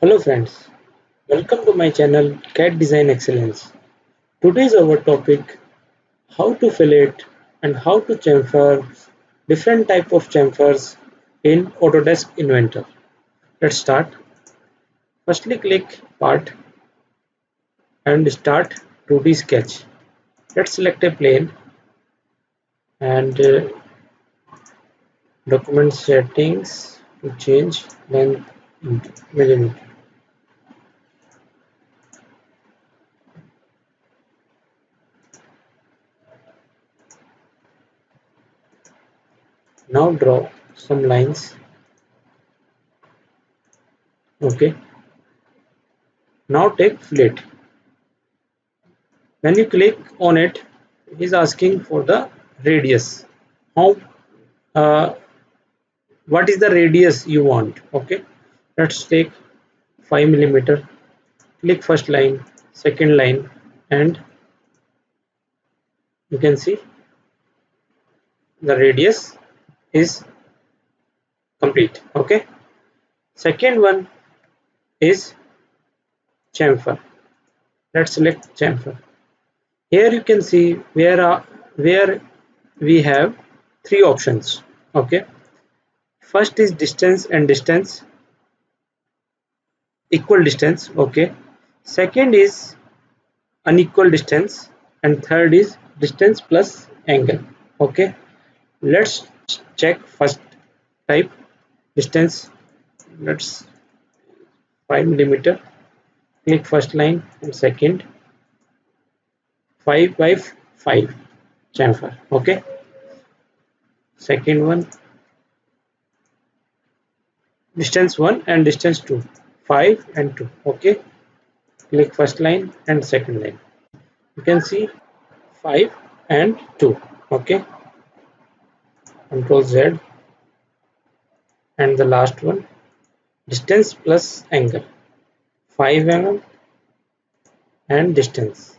Hello friends, welcome to my channel CAD Design Excellence. Today is our topic how to fillet and how to chamfer different type of chamfers in Autodesk Inventor. Let's start. Firstly click Part and start 2D sketch. Let's select a plane and document settings to change length into millimeter. Now draw some lines. Okay. Now take fillet. When you click on it, it is asking for the radius. How? What is the radius you want? Okay. Let's take 5 millimeter. Click first line, second line, and you can see the radius is complete. Okay. Second one is chamfer. Let's select chamfer. Here you can see where we have three options. Okay. First is distance and distance, equal distance. Okay. Second is unequal distance, and third is distance plus angle. Okay. Let's check first type, distance. Let's 5 millimeter. Click first line and second 5 by 5 chamfer. Okay. Second one, distance 1 and distance 2, 5 and 2. Okay. Click first line and second line. You can see 5 and 2. Okay. Control Z, and the last one, distance plus angle, 5 mm and distance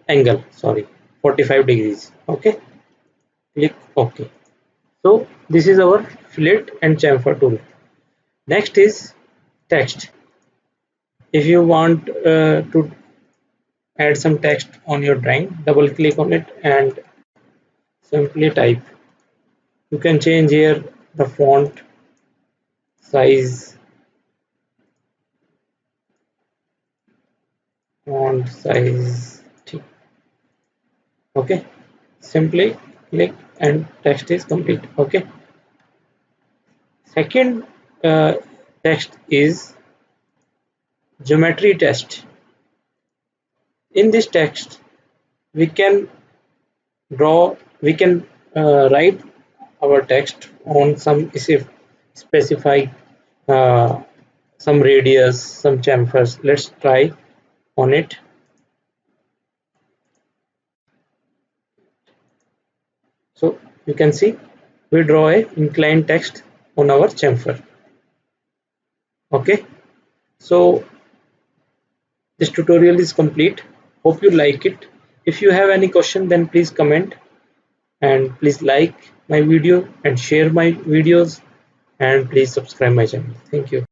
angle, sorry, 45 degrees. Okay. Click OK. So this is our fillet and chamfer tool. Next is text. If you want to add some text on your drawing, double click on it and simply type. You can change here the font size, okay. Simply click and text is complete. Okay. Second text is geometry test. In this text we can write our text on some specify some radius, some chamfers. Let's try on it. So you can see we draw a inclined text on our chamfer. Okay. So this tutorial is complete. Hope you like it. If you have any question, then please comment, and please like my video and share my videos, and please subscribe my channel. Thank you.